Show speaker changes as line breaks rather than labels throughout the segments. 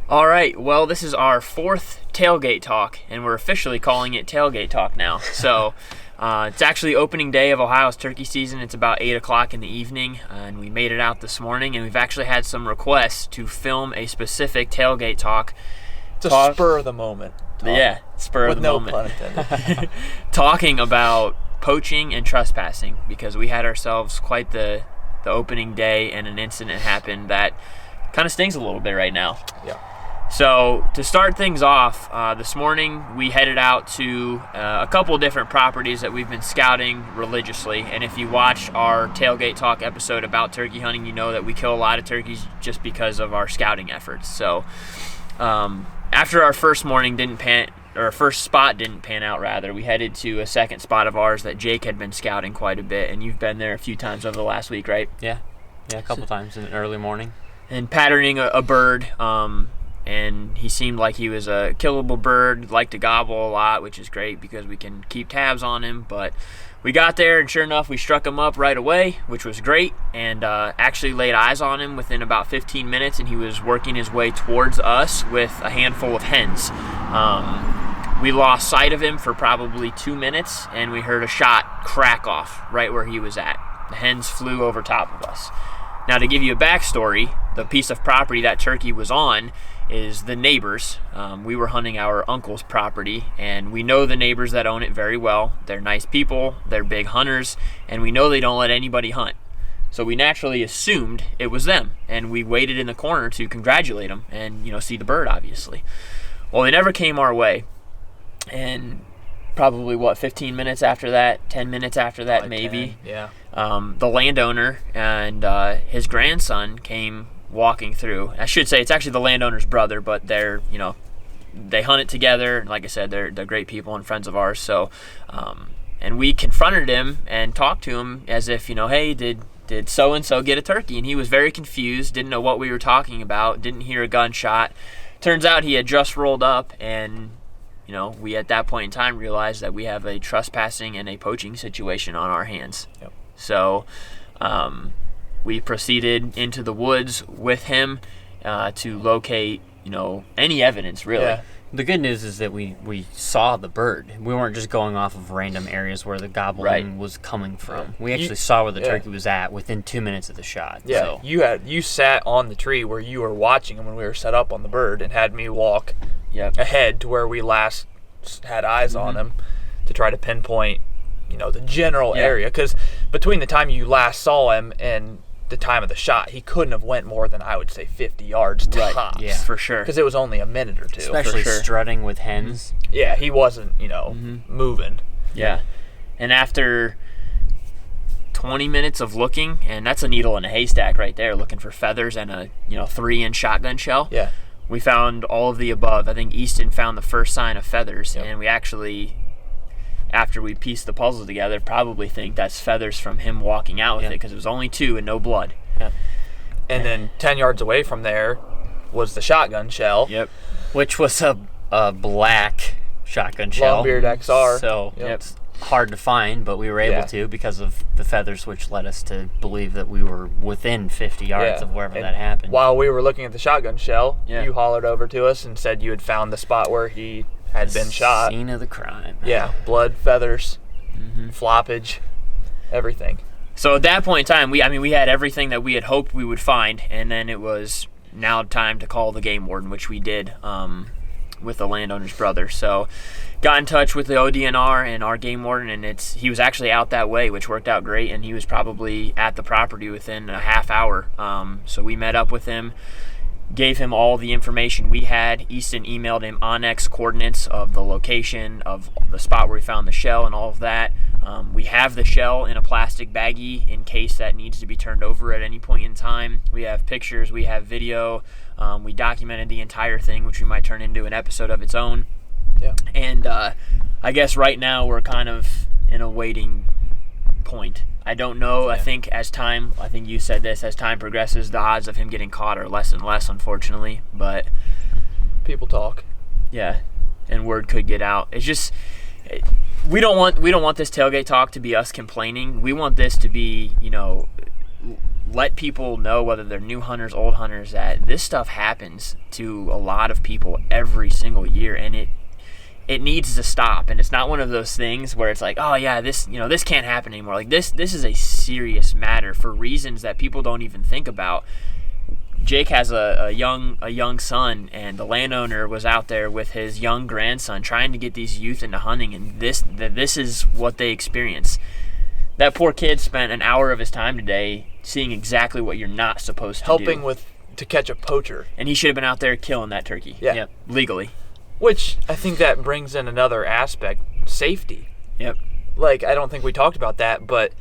All right, well, this is our fourth Tailgate Talk, and we're officially calling it Tailgate Talk now. So it's actually opening day of Ohio's turkey season. It's about 8 o'clock in the evening, and we made it out this morning, and we've actually had some requests to film a specific Tailgate Talk.
It's a spur of the moment talk.
Yeah, spur of the moment.
With no pun intended.
Talking about poaching and trespassing, because we had ourselves quite the opening day, and an incident happened that kind of stings a little bit right now.
Yeah.
So to start things off, this morning we headed out to a couple different properties that we've been scouting religiously. And if you watch our Tailgate Talk episode about turkey hunting, you know that we kill a lot of turkeys just because of our scouting efforts. So after our first spot didn't pan out, rather, we headed to a second spot of ours that Jake had been scouting quite a bit. And you've been there a few times over the last week, right?
Yeah, a couple times in the early morning.
And patterning a bird. And he seemed like he was a killable bird, liked to gobble a lot, which is great because we can keep tabs on him. But we got there, and sure enough, we struck him up right away, which was great, and actually laid eyes on him within about 15 minutes, and he was working his way towards us with a handful of hens. We lost sight of him for probably 2 minutes, and we heard a shot crack off right where he was at. The hens flew over top of us. Now, to give you a backstory, the piece of property that turkey was on is the neighbors. We were hunting our uncle's property, and we know the neighbors that own it very well. They're nice people, they're big hunters, and we know they don't let anybody hunt. So we naturally assumed it was them, and we waited in the corner to congratulate them and, see the bird, obviously. Well, they never came our way, and probably, 15 minutes after that, 10 minutes after that,
Probably
maybe.
10, yeah.
The landowner and his grandson came walking through. I should say it's actually the landowner's brother, but they're, they hunt it together. And like I said, they're great people and friends of ours. So, and we confronted him and talked to him as if, hey, did so-and-so get a turkey? And he was very confused, didn't know what we were talking about, didn't hear a gunshot. Turns out he had just rolled up, and we at that point in time realized that we have a trespassing and a poaching situation on our hands.
Yep.
So we proceeded into the woods with him to locate, any evidence, really.
Yeah.
The good news is that we saw the bird. We weren't just going off of random areas where the gobbling was coming from.
Yeah.
We actually saw where the turkey was at within 2 minutes of the shot.
Yeah,
So.
you sat on the tree where you were watching him when we were set up on the bird, and had me walk ahead to where we last had eyes on him to try to pinpoint, the general area. Because between the time you last saw him and the time of the shot, he couldn't have went more than, I would say, 50 yards tops.
Yeah,
for sure.
Because it was only a minute or two.
Especially
for sure.
strutting with hens.
Yeah, he wasn't, moving.
Yeah. And after 20 minutes of looking, and that's a needle in a haystack right there, looking for feathers and a 3-inch shotgun shell.
Yeah.
We found all of the above. I think Easton found the first sign of feathers, and we actually, after we pieced the puzzle together, probably think that's feathers from him walking out with it, because it was only 2 and no blood.
Yeah.
And then 10 yards away from there was the shotgun shell.
Yep.
Which was a black shotgun shell.
Longbeard XR.
So
Yep.
it's hard to find, but we were able to because of the feathers, which led us to believe that we were within 50 yards of wherever that happened.
While we were looking at the shotgun shell, you hollered over to us and said you had found the spot where he had been shot.
Scene of the crime.
Yeah, blood, feathers, floppage, everything.
So at that point in time, we had everything that we had hoped we would find, and then it was now time to call the game warden, which we did with the landowner's brother. So got in touch with the ODNR and our game warden, and he was actually out that way, which worked out great, and he was probably at the property within a half hour. So we met up with him, gave him all the information we had. Easton emailed him Onyx coordinates of the location of the spot where we found the shell and all of that. We have the shell in a plastic baggie in case that needs to be turned over at any point in time. We have pictures, we have video. We documented the entire thing, which we might turn into an episode of its own.
Yeah.
And I guess right now we're kind of in a waiting point. I don't know. I think you said this, as time progresses, the odds of him getting caught are less and less, unfortunately. But
people talk.
Yeah, and word could get out. It's just we don't want this tailgate talk to be us complaining. We want this to be, let people know, whether they're new hunters, old hunters, that this stuff happens to a lot of people every single year, and it needs to stop. And it's not one of those things where it's like, oh yeah, this can't happen anymore. Like this is a serious matter for reasons that people don't even think about. Jake has a young son, and the landowner was out there with his young grandson trying to get these youth into hunting, and this is what they experience. That poor kid spent an hour of his time today seeing exactly what you're not supposed to do.
Helping to catch a poacher.
And he should have been out there killing that turkey.
Yeah.
Yep, legally.
Which I think that brings in another aspect, safety.
Yep.
Like, I don't think we talked about that, but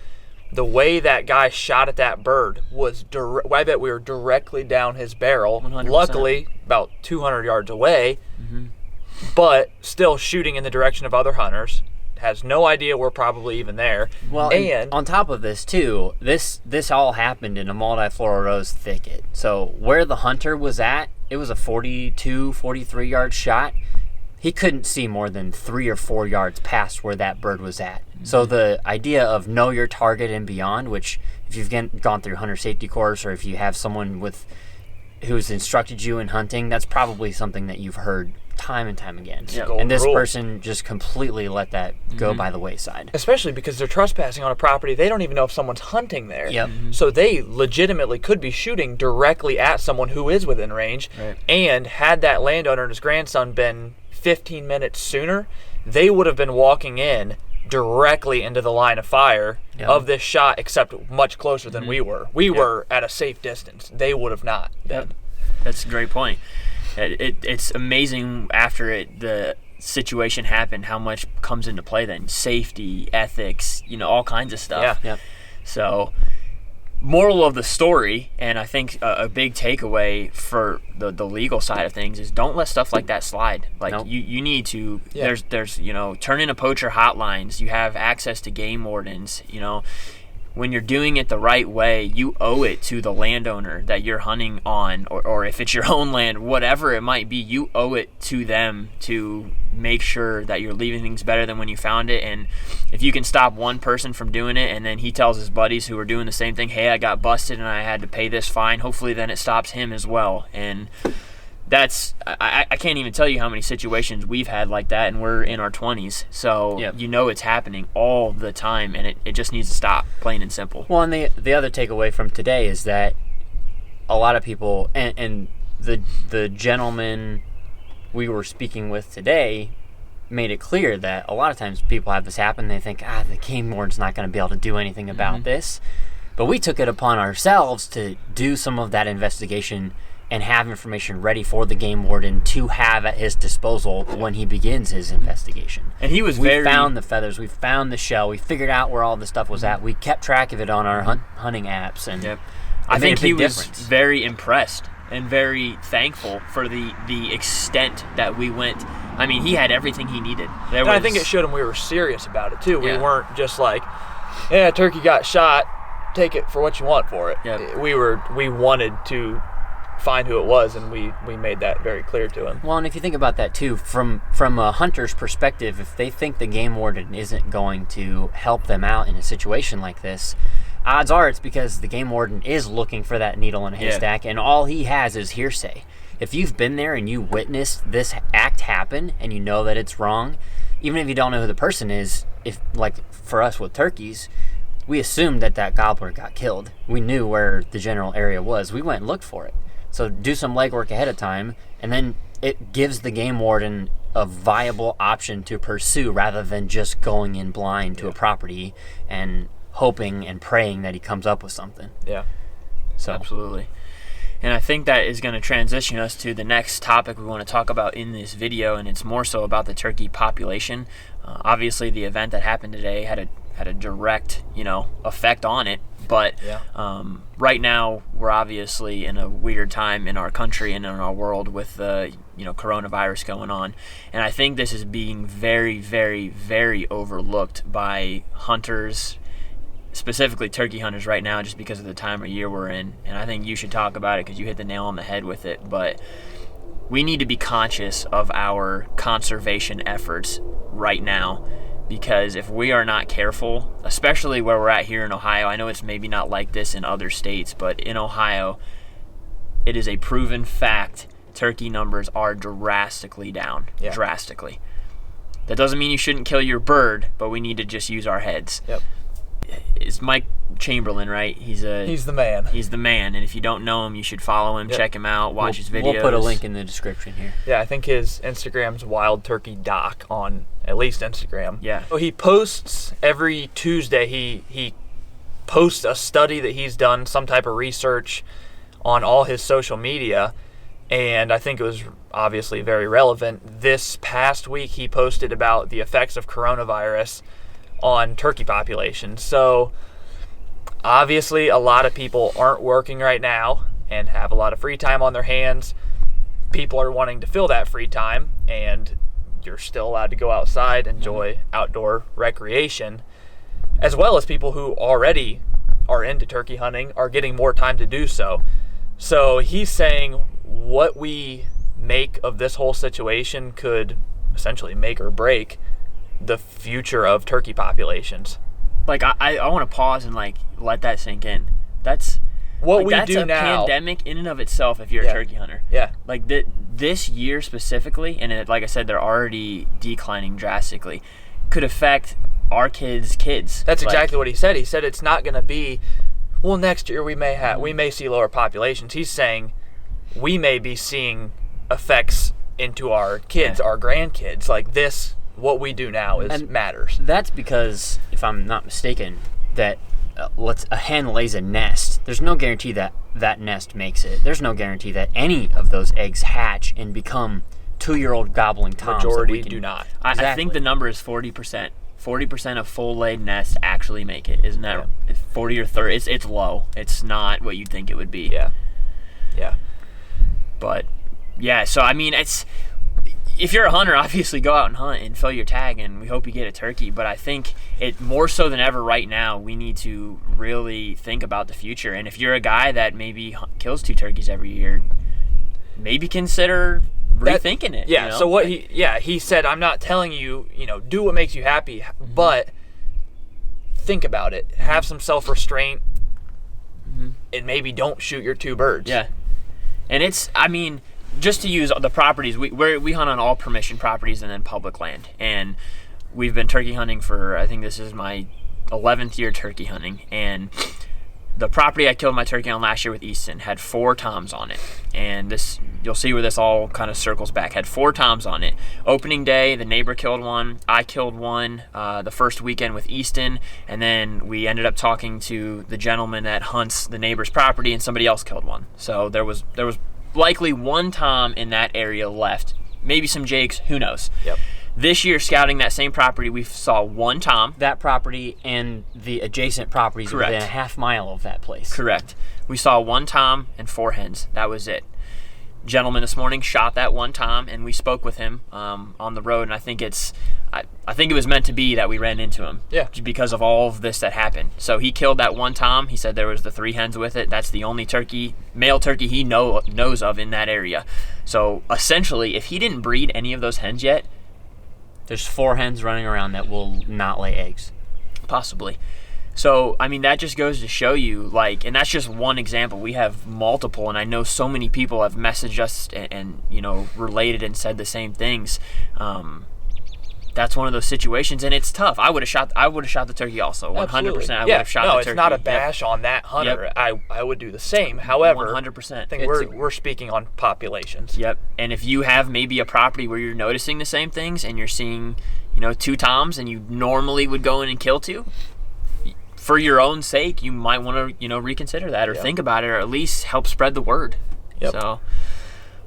the way that guy shot at that bird was I bet we were directly down his barrel.
100%.
Luckily, about 200 yards away, but still shooting in the direction of other hunters. Has no idea we're probably even there.
Well, and on top of this too, this all happened in a multiflora rose thicket. So where the hunter was at, it was a 42, 43 yard shot. He couldn't see more than 3 or 4 yards past where that bird was at. So the idea of know your target and beyond, which if you've gone through hunter safety course, or if you have someone who's instructed you in hunting, that's probably something that you've heard time and time again.
Yep.
And this
rule.
person just completely let that go by the wayside.
Especially because they're trespassing on a property. They don't even know if someone's hunting there.
Yep.
So they legitimately could be shooting directly at someone who is within range.
Right.
And had that landowner and his grandson been 15 minutes sooner, they would have been walking in directly into the line of fire of this shot, except much closer than we were. We were at a safe distance. They would have not been.
Yep. That's a great point. It's amazing after the situation happened how much comes into play then. Safety, ethics, all kinds of stuff.
Yeah.
Yep.
So, moral of the story, and I think a big takeaway for the legal side of things, is don't let stuff like that slide. Like
Nope.
you need to. There's turn in a poacher hotlines. You have access to game wardens. When you're doing it the right way, you owe it to the landowner that you're hunting on, or if it's your own land, whatever it might be, you owe it to them to make sure that you're leaving things better than when you found it. And if you can stop one person from doing it, and then he tells his buddies who are doing the same thing, hey, I got busted and I had to pay this fine, hopefully then it stops him as well. And I can't even tell you how many situations we've had like that, and we're in our 20s. So it's happening all the time, and it just needs to stop, plain and simple.
Well, and the other takeaway from today is that a lot of people, and the gentleman we were speaking with today made it clear that a lot of times people have this happen. They think, the game warden's not going to be able to do anything about this. But we took it upon ourselves to do some of that investigation and have information ready for the game warden to have at his disposal when he begins his investigation.
And we
found the feathers, we found the shell, we figured out where all the stuff was at. We kept track of it on our hunting apps, and
I think he was
difference.
Very impressed and very thankful for the extent that we went. I mean, he had everything he needed.
I think it showed him we were serious about it too. We weren't just like, turkey got shot, take it for what you want for it.
Yep.
We wanted to find who it was, and we made that very clear to him.
Well, and if you think about that too, from a hunter's perspective, if they think the game warden isn't going to help them out in a situation like this, odds are it's because the game warden is looking for that needle in a haystack, and all he has is hearsay. If you've been there and you witnessed this act happen and you know that it's wrong, even if you don't know who the person is, if, like for us with turkeys, we assumed that gobbler got killed. We knew where the general area was. We went and looked for it. So do some legwork ahead of time, and then it gives the game warden a viable option to pursue rather than just going in blind to a property and hoping and praying that he comes up with something.
Yeah.
So
absolutely. And I think that is going to transition us to the next topic we want to talk about in this video, and it's more so about the turkey population. Obviously, the event that happened today had a direct, effect on it. But right now, we're obviously in a weird time in our country and in our world with the coronavirus going on. And I think this is being very, very, very overlooked by hunters, specifically turkey hunters right now, just because of the time of year we're in. And I think you should talk about it because you hit the nail on the head with it. But we need to be conscious of our conservation efforts right now, because if we are not careful, especially where we're at here in Ohio, I know it's maybe not like this in other states, but in Ohio, it is a proven fact turkey numbers are drastically down.
Yeah.
Drastically. That doesn't mean you shouldn't kill your bird, but we need to just use our heads.
Yep.
It's Mike Chamberlain, right? He's
the man.
He's the man, and if you don't know him, you should follow him, check him out, watch his videos.
We'll put a link in the description here.
Yeah, I think his Instagram's Wild Turkey Doc on at least Instagram.
Yeah.
So he posts every Tuesday. He posts a study that he's done, some type of research on all his social media, and I think it was obviously very relevant. This past week, he posted about the effects of coronavirus on turkey populations. So obviously a lot of people aren't working right now and have a lot of free time on their hands. People are wanting to fill that free time, and you're still allowed to go outside, enjoy outdoor recreation, as well as people who already are into turkey hunting are getting more time to do so. So he's saying what we make of this whole situation could essentially make or break the future of turkey populations.
Like, I want to pause and, like, let that sink in. That's
what we
that's
do
a
now.
pandemic in and of itself if you're a turkey hunter.
Yeah.
Like, this year specifically, and like I said, they're already declining drastically, could affect our kids' kids.
That's exactly what he said. He said it's not going to be, well, next year we may see lower populations. He's saying we may be seeing effects into our kids, our grandkids. Like this, what we do now matters.
That's because, if I'm not mistaken, that a hen lays a nest. There's no guarantee that that nest makes it. There's no guarantee that any of those eggs hatch and become 2-year-old gobbling toms.
Majority do not.
I think the number is 40%. 40% of full laid nests actually make it. Isn't that 40 or 30? It's low. It's not what you'd think it would be.
Yeah.
But yeah, so I mean, if you're a hunter, obviously go out and hunt and fill your tag, and we hope you get a turkey. But I think it more so than ever right now, we need to really think about the future. And if you're a guy that maybe kills 2 turkeys every year, maybe consider rethinking it.
Yeah.
You know?
So what he said, I'm not telling you, do what makes you happy, but think about it. Have some self-restraint, and maybe don't shoot your 2 birds.
Yeah. And just to use the properties, we hunt on all permission properties and then public land. And we've been turkey hunting for, I think this is my 11th year turkey hunting. And the property I killed my turkey on last year with Easton had 4 toms on it. And this, you'll see where this all kind of circles back. Had 4 toms on it. Opening day, the neighbor killed one. I killed one the first weekend with Easton. And then we ended up talking to the gentleman that hunts the neighbor's property, and somebody else killed one. So there was likely 1 tom in that area left. Maybe some jakes, who knows.
Yep.
This year, scouting that same property, we saw 1 tom.
That property and the adjacent properties
Correct.
within a half mile of that place.
Correct. We saw 1 tom and 4 hens. That was it. Gentleman this morning shot that 1 tom, and we spoke with him on the road, and I think it was meant to be that we ran into him.
Yeah.
Because of all of this that happened. So he killed that 1 tom. He said there was the 3 hens with it. That's the only male turkey he knows of in that area. So essentially, if he didn't breed any of those hens yet,
there's 4 hens running around that will not lay eggs.
Possibly. So, I mean, that just goes to show you, like, and that's just one example. We have multiple, and I know so many people have messaged us and related and said the same things. That's one of those situations, and it's tough. I would have shot the turkey also. 100%.
Absolutely.
I would have shot the turkey.
No, it's not a bash on that hunter. Yep. I would do the same. However,
100%.
I think we're speaking on populations.
Yep. And if you have maybe a property where you're noticing the same things and you're seeing, 2 toms, and you normally would go in and kill 2, for your own sake, you might want to, reconsider that or think about it, or at least help spread the word.
Yep.
So,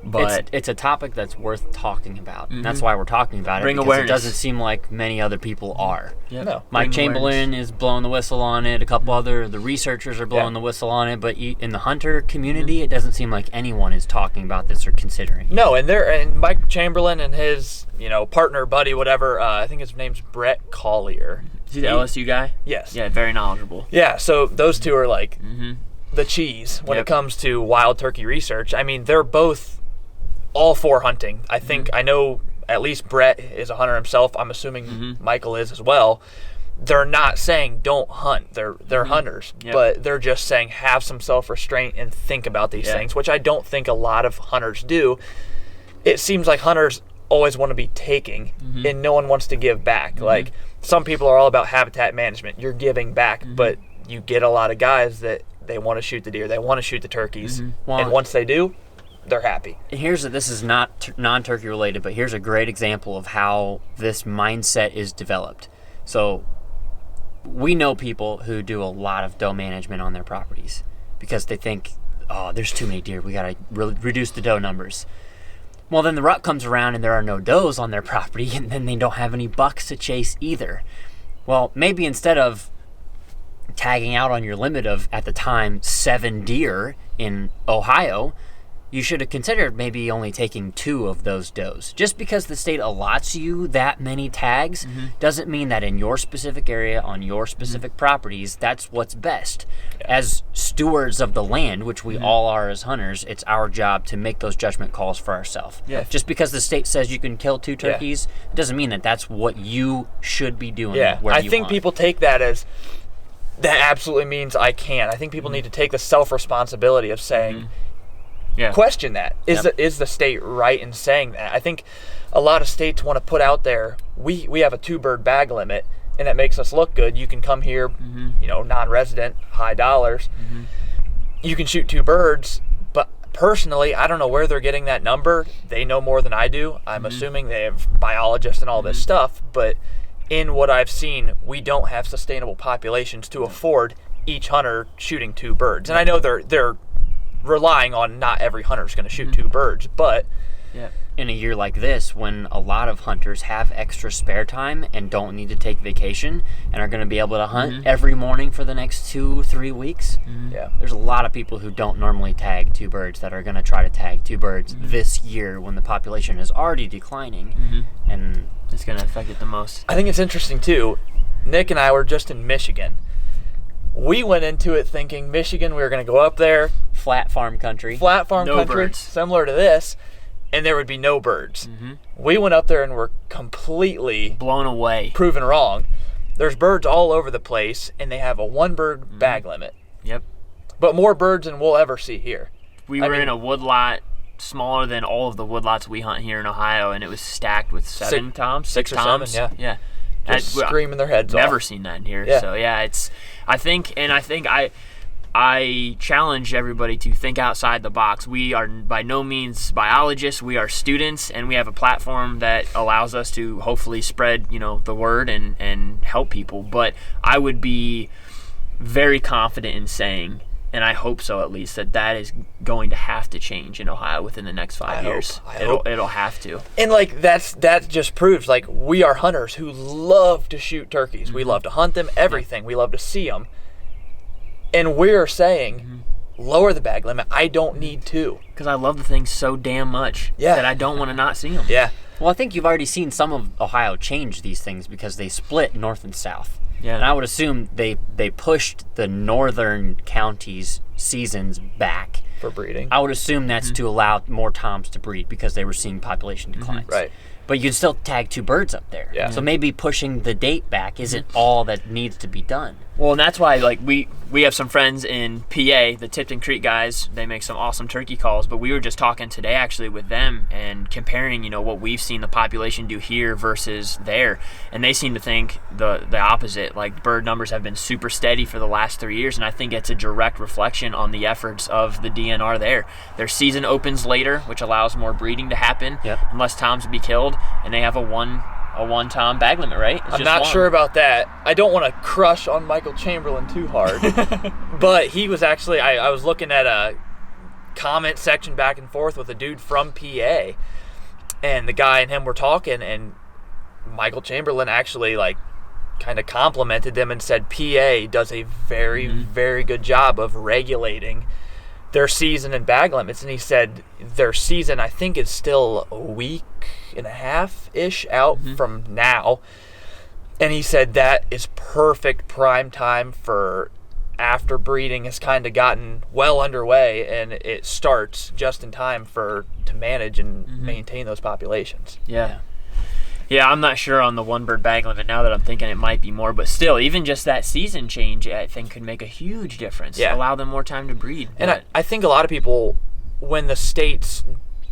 but
it's a topic that's worth talking about. And that's why we're talking about
Bring
it, because
awareness.
it doesn't seem like many other people are.
Yep.
No.
Mike
Bring
Chamberlain
awareness.
is blowing the whistle on it. A couple the researchers are blowing the whistle on it. But in the hunter community, it doesn't seem like anyone is talking about this or considering.
No, and Mike Chamberlain and his partner, buddy, whatever. I think his name's Brett Collier.
Is he the LSU guy?
Yes.
Yeah, very knowledgeable.
Yeah. So those 2 are like the cheese when it comes to wild turkey research. I mean, they're both all for hunting. I think I know at least Brett is a hunter himself. I'm assuming Michael is as well. They're not saying don't hunt. They're hunters, but they're just saying have some self-restraint and think about these things, which I don't think a lot of hunters do. It seems like hunters always want to be taking, and no one wants to give back. Like, some people are all about habitat management. You're giving back, but you get a lot of guys that they want to shoot the deer, they want to shoot the turkeys, and once they do, they're happy.
This is not non-turkey related, but here's a great example of how this mindset is developed. So we know people who do a lot of doe management on their properties because they think, oh, there's too many deer, we got to reduce the doe numbers. Well, then the rut comes around and there are no does on their property, and then they don't have any bucks to chase either. Well, maybe instead of tagging out on your limit of, at the time, 7 deer in Ohio, you should have considered maybe only taking 2 of those does. Just because the state allots you that many tags doesn't mean that in your specific area, on your specific properties, that's what's best. As stewards of the land, which we all are as hunters, it's our job to make those judgment calls for ourselves. Just because the state says you can kill 2 turkeys, it doesn't mean that that's what you should be doing.
I think people take that as, that absolutely means I can. I think people need to take the self-responsibility of saying, question that. Is the state right in saying that? I think a lot of states want to put out there, we have a 2-bird bag limit, and it makes us look good. You can come here, non-resident, high dollars. You can shoot 2 birds, but personally, I don't know where they're getting that number. They know more than I do. I'm assuming they have biologists and all this stuff, but in what I've seen, we don't have sustainable populations to afford each hunter shooting 2 birds. And I know they're relying on not every hunter is going to shoot 2 birds, but
in a year like this, when a lot of hunters have extra spare time and don't need to take vacation and are going to be able to hunt every morning for the next 2-3 weeks, there's a lot of people who don't normally tag 2 birds that are going to try to tag 2 birds this year when the population is already declining, and
it's going to affect it the most.
I think it's interesting too. Nick and I were just in Michigan. We went into it thinking Michigan, we were going to go up there.
Flat farm country.
No birds.
Similar to this, and there would be no birds. We went up there and were completely
blown away.
Proven wrong. There's birds all over the place, and they have a 1-bird bag limit. But more birds than we'll ever see here.
We were in a woodlot smaller than all of the woodlots we hunt here in Ohio, and it was stacked with 7 toms.
6 or
toms.
7,
yeah.
Just screaming their heads off.
Never seen that in here. So I think I challenge everybody to think outside the box. We are by no means biologists. We are students, and we have a platform that allows us to hopefully spread, the word and help people. But I would be very confident in saying, and I hope so at least, that is going to have to change in Ohio within the next 5 years. It'll have to.
And that just proves we are hunters who love to shoot turkeys. We love to hunt them, everything. We love to see them. And we're saying, lower the bag limit. I don't need 2.
Because I love the thing so damn much that I don't want to not see them.
Well, I think you've already seen some of Ohio change these things because they split north and south.
Yeah.
And I would assume they pushed the northern counties' seasons back.
For breeding.
I would assume that's to allow more toms to breed because they were seeing population declines.
Right.
But you can still tag 2 birds up there. So maybe pushing the date back isn't all that needs to be done.
Well, and that's why we have some friends in PA, the Tipton Creek guys. They make some awesome turkey calls, but we were just talking today actually with them and comparing, what we've seen the population do here versus there, and they seem to think the opposite. Bird numbers have been super steady for the last 3 years, and I think it's a direct reflection on the efforts of the DNR there. Their season opens later, which allows more breeding to happen, and less toms to be killed, and they have a one tom bag limit, right?
I'm not sure about that. I don't want to crush on Michael Chamberlain too hard. But he was actually, I was looking at a comment section back and forth with a dude from PA. And the guy and him were talking, and Michael Chamberlain actually kind of complimented them and said PA does a very, very good job of regulating their season and bag limits. And he said their season, I think, is still a week and a half-ish out from now. And he said that is perfect prime time for after breeding has kind of gotten well underway, and it starts just in time to manage and maintain those populations.
Yeah. Yeah, I'm not sure on the one bird bag limit now that I'm thinking it might be more, but still, even just that season change, I think, could make a huge difference.
Yeah.
Allow them more time to breed.
And I think a lot of people, when the states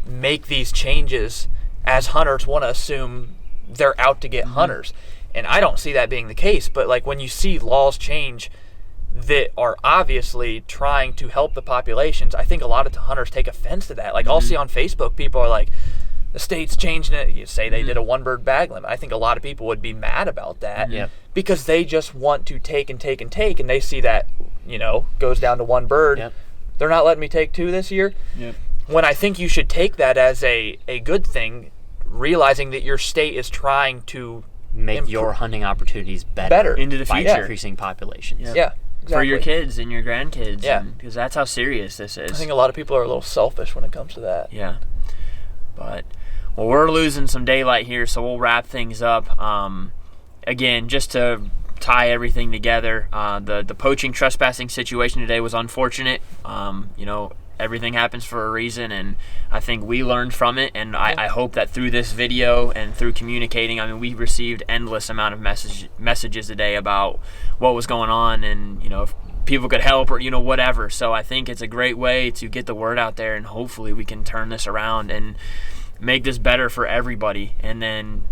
make these changes, as hunters want to assume they're out to get hunters. And I don't see that being the case. But like when you see laws change that are obviously trying to help the populations, I think a lot of hunters take offense to that. Like I'll see on Facebook, people are like, the state's changing it. You say they did a one bird bag limit. I think a lot of people would be mad about that because they just want to take and take and take, and they see that, goes down to one bird.
Yep.
They're not letting me take 2 this year.
Yep.
When I think you should take that as a good thing, realizing that your state is trying to
make your hunting opportunities better
into the
by
future.
increasing populations.
Yeah, exactly.
For your kids and your grandkids.
Yeah.
Because that's how serious this is.
I think a lot of people are a little selfish when it comes to that.
Yeah. But, well, we're losing some daylight here, so we'll wrap things up. Again, just to tie everything together, the poaching trespassing situation today was unfortunate. Everything happens for a reason, and I think we learned from it, and I hope that through this video and through communicating, we received endless amount of messages today about what was going on, and if people could help or whatever. So I think it's a great way to get the word out there, and hopefully we can turn this around and make this better for everybody. And then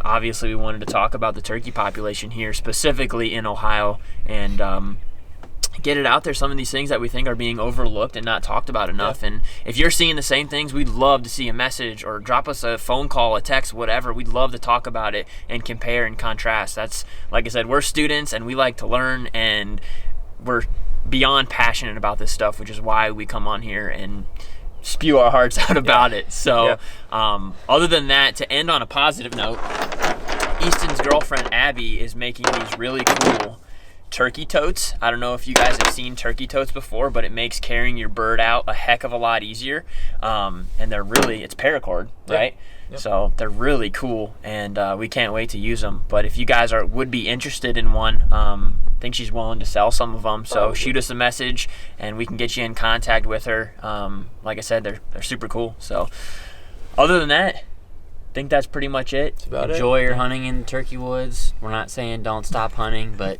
obviously we wanted to talk about the turkey population here, specifically in Ohio, and get it out there, some of these things that we think are being overlooked and not talked about enough. And if you're seeing the same things, we'd love to see a message or drop us a phone call, a text, whatever. We'd love to talk about it and compare and contrast. That's, like I said, we're students and we like to learn, and we're beyond passionate about this stuff, which is why we come on here and spew our hearts out about it. So other than that, to end on a positive note, Easton's girlfriend Abby is making these really cool turkey totes. I don't know if you guys have seen turkey totes before, but it makes carrying your bird out a heck of a lot easier. And it's paracord, right? Yep. So they're really cool, and we can't wait to use them. But if you guys would be interested in one, I think she's willing to sell some of them. So shoot us a message, and we can get you in contact with her. Like I said, they're super cool. So other than that, I think that's pretty much it.
Enjoy your hunting in the turkey woods. We're not saying don't stop hunting, but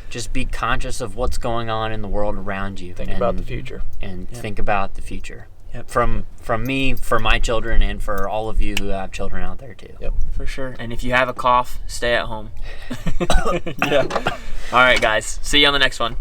just be conscious of what's going on in the world around you.
Think about the future.
Think about the future.
Yep.
From me, for my children, and for all of you who have children out there too.
Yep,
for sure. And if you have a cough, stay at home. Yeah. All right, guys. See you on the next one.